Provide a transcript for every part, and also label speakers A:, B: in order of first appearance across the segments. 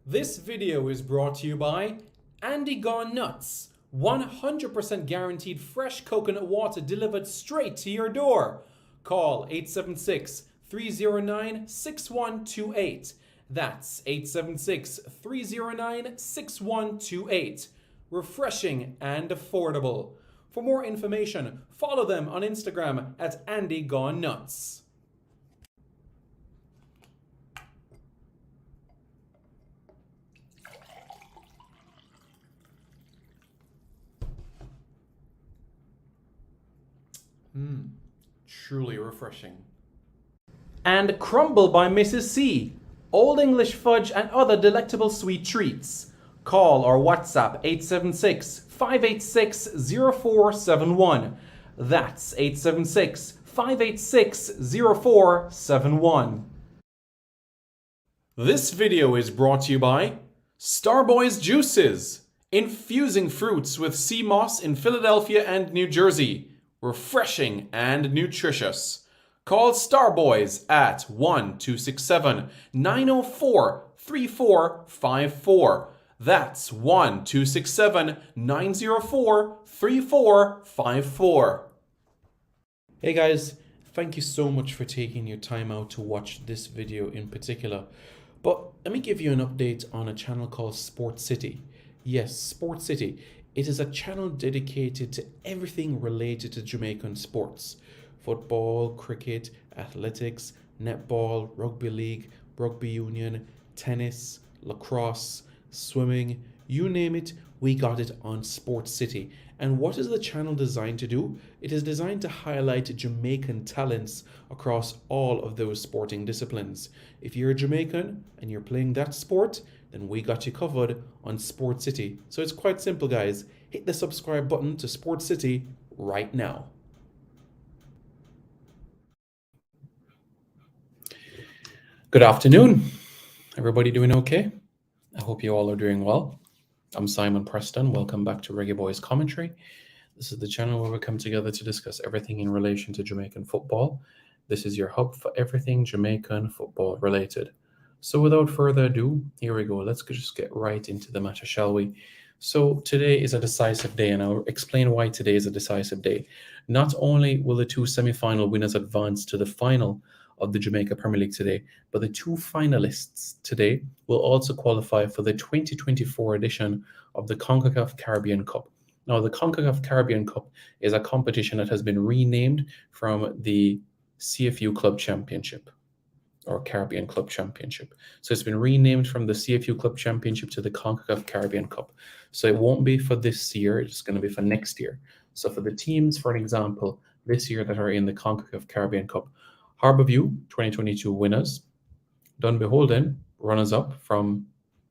A: This video is brought to you by Andy Gone Nuts. 100% guaranteed fresh coconut water delivered straight to your door. Call 876 309 6128. That's 876 309 6128. Refreshing and affordable. For more information, follow them on Instagram at Andy Gone Nuts. Truly refreshing. And Crumble by Mrs. C. Old English fudge and other delectable sweet treats. Call or WhatsApp 876 586 0471. That's 876 586 0471. This video is brought to you by Starboys Juices. Infusing fruits with sea moss in Philadelphia and New Jersey. Refreshing and nutritious. Call Starboys at 1-267-904-3454. That's 1-267-904-3454. Hey guys, thank you so much for taking your time out to watch this video in particular. But let me give you an update on a channel called Sport City. Yes, Sport City. It is a channel dedicated to everything related to Jamaican sports. Football, cricket, athletics, netball, rugby league, rugby union, tennis, lacrosse, swimming, you name it, we got it on Sport City. And what is the channel designed to do? It is designed to highlight Jamaican talents across all of those sporting disciplines. If you're a Jamaican and you're playing that sport, then we got you covered on Sport City. So it's quite simple, guys. Hit the subscribe button to Sport City right now. Good afternoon. Everybody doing okay? I hope you all are doing well. I'm Simon Preston. Welcome back to Reggae Boys Commentary. This is the channel where we come together to discuss everything in relation to Jamaican football. This is your hub for everything Jamaican football related. So without further ado, here we go. Let's just get right into the matter, shall we? So today is a decisive day, and I'll explain why today is a decisive day. Not only will the two semi-final winners advance to the final of the Jamaica Premier League today, but the two finalists today will also qualify for the 2024 edition of the CONCACAF Caribbean Cup. Now, the CONCACAF Caribbean Cup is a competition that has been renamed from the CFU Club Championship, or Caribbean Club Championship. So it's been renamed from the CFU Club Championship to the CONCACAF Caribbean Cup. So it won't be for this year, it's going to be for next year. So for the teams, for example, this year that are in the CONCACAF Caribbean Cup, Harbourview, 2022 winners, Dunbeholden, runners-up from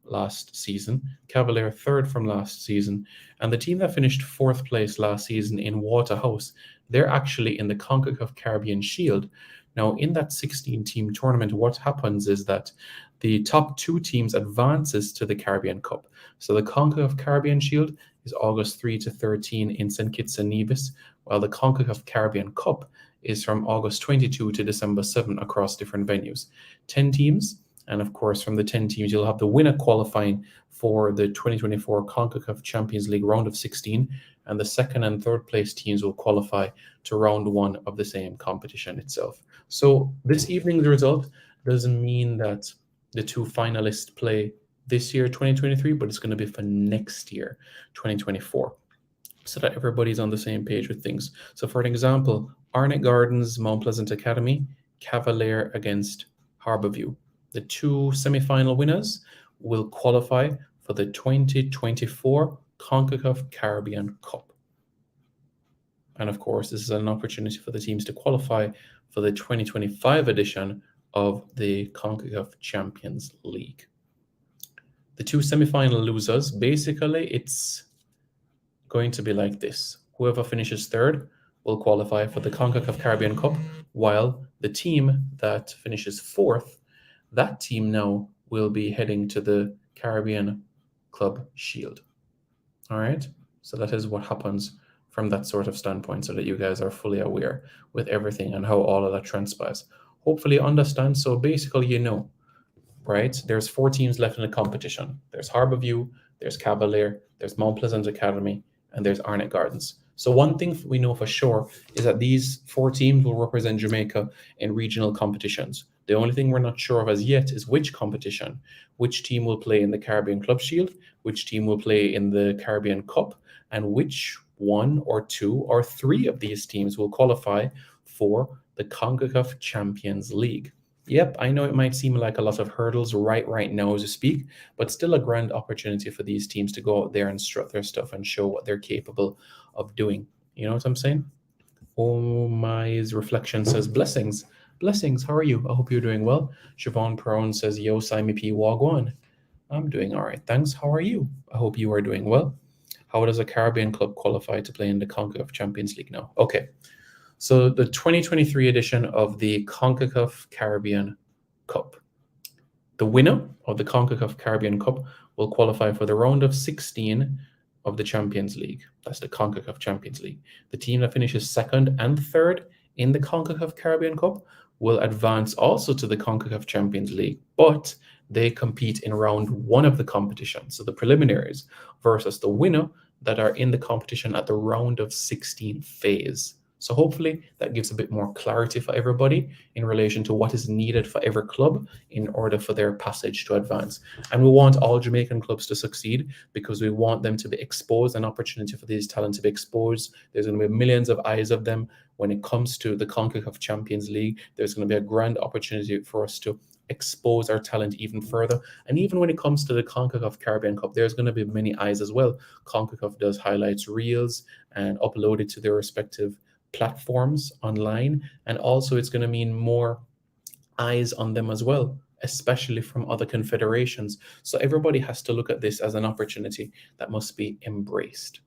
A: last season, Cavalier, third from last season, and the team that finished fourth place last season in Waterhouse, they're actually in the CONCACAF Caribbean Shield. Now, in that 16-team tournament, what happens is that the top two teams advances to the Caribbean Cup. So the CONCACAF Caribbean Shield is August 3 to 13 in St. Kitts and Nevis, while the CONCACAF Caribbean Cup is from August 22 to December 7 across different venues. 10 teams, and of course, from the 10 teams, you'll have the winner qualifying for the 2024 CONCACAF Champions League round of 16, and the second and third place teams will qualify to round one of the same competition itself. So this evening's result doesn't mean that the two finalists play this year, 2023, but it's going to be for next year, 2024, so that everybody's on the same page with things. So for an example, Arnett Gardens, Mount Pleasant Academy, Cavalier against Harbourview. The two semi-final winners will qualify for the 2024 CONCACAF Caribbean Cup. And of course, this is an opportunity for the teams to qualify for the 2025 edition of the CONCACAF Champions League. The two semi-final losers, basically, it's going to be like this. Whoever finishes third will qualify for the CONCACAF Caribbean Cup, while the team that finishes fourth, that team now will be heading to the Caribbean Club Shield. All right, so that is what happens from that sort of standpoint, so that you guys are fully aware with everything and how all of that transpires. Hopefully you understand. So basically, right? There's 4 teams left in the competition. There's Harborview, there's Cavalier, there's Mount Pleasant Academy, and there's Arnott Gardens. So one thing we know for sure is that these 4 teams will represent Jamaica in regional competitions. The only thing we're not sure of as yet is which competition. Which team will play in the Caribbean Club Shield, which team will play in the Caribbean Cup, and which 1 or 2 or 3 of these teams will qualify for the CONCACAF Champions League. Yep, I know it might seem like a lot of hurdles right now as we speak, but still a grand opportunity for these teams to go out there and strut their stuff and show what they're capable of doing. You know what I'm saying? Oh, my reflection says blessings. Blessings, how are you? I hope you're doing well. Siobhan Perron says, yo, Simon P. Wagwan. I'm doing all right, thanks. How are you? I hope you are doing well. How does a Caribbean club qualify to play in the CONCACAF Champions League now? Okay. So the 2023 edition of the CONCACAF Caribbean Cup. The winner of the CONCACAF Caribbean Cup will qualify for the round of 16 of the Champions League. That's the CONCACAF Champions League. The team that finishes second and third in the CONCACAF Caribbean Cup will advance also to the CONCACAF Champions League, but they compete in round 1 of the competition. So the preliminaries versus the winner that are in the competition at the round of 16 phase. So hopefully that gives a bit more clarity for everybody in relation to what is needed for every club in order for their passage to advance. And we want all Jamaican clubs to succeed because we want them to be exposed, an opportunity for these talents to be exposed. There's going to be millions of eyes of them. When it comes to the CONCACAF Champions League, there's going to be a grand opportunity for us to expose our talent even further. And even when it comes to the CONCACAF Caribbean Cup, there's going to be many eyes as well. CONCACAF does highlights reels and upload it to their respective platforms online, and also it's going to mean more eyes on them as well, especially from other confederations. So everybody has to look at this as an opportunity that must be embraced,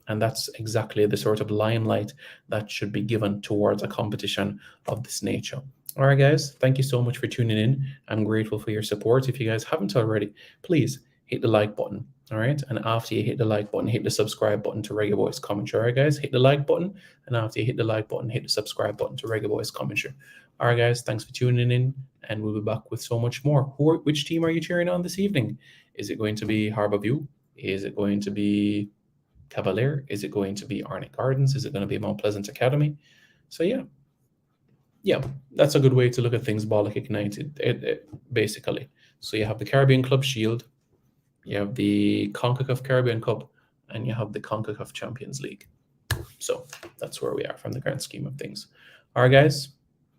A: and that's exactly the sort of limelight that should be given towards a competition of this nature. All right, guys, thank you so much for tuning in. I'm grateful for your support. If you guys haven't already, please hit the like button. All right. And after you hit the like button, hit the subscribe button to Reggae Boys Commentary. All right, guys, hit the like button. And after you hit the like button, hit the subscribe button to Reggae Boys Commentary. All right, guys, thanks for tuning in. And we'll be back with so much more. Which team are you cheering on this evening? Is it going to be Harborview? Is it going to be Cavalier? Is it going to be Arnott Gardens? Is it going to be Mount Pleasant Academy? So, yeah, that's a good way to look at things, Bollock Ignited, basically. So you have the Caribbean Club Shield, you have the CONCACAF Caribbean Cup, and you have the CONCACAF Champions League. So that's where we are from the grand scheme of things. All right, guys,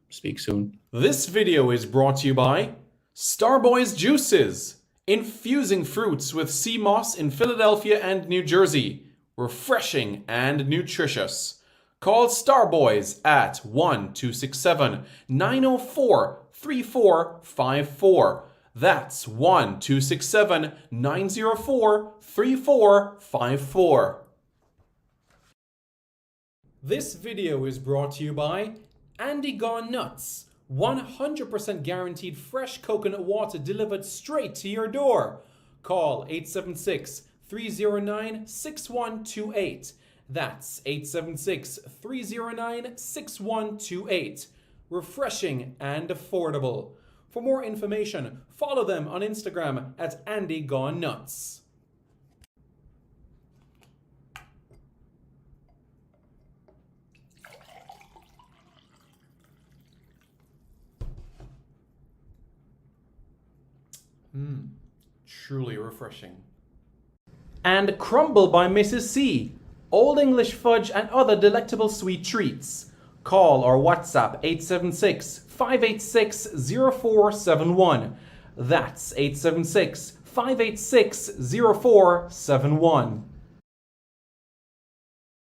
A: speak soon.
B: This video is brought to you by Starboys Juices, infusing fruits with sea moss in Philadelphia and New Jersey. Refreshing and nutritious. Call Starboys at 1-267-904-3454. That's 1-267-904-3454. This video is brought to you by Andy Gone Nuts. 100% guaranteed fresh coconut water delivered straight to your door. Call 876-309-6128. That's 876-309-6128. Refreshing and affordable. For more information, follow them on Instagram at Andy Gone Nuts. Truly refreshing. And Crumble by Mrs. C. Old English fudge and other delectable sweet treats. Call or WhatsApp 876-586-0471. That's 876-586-0471.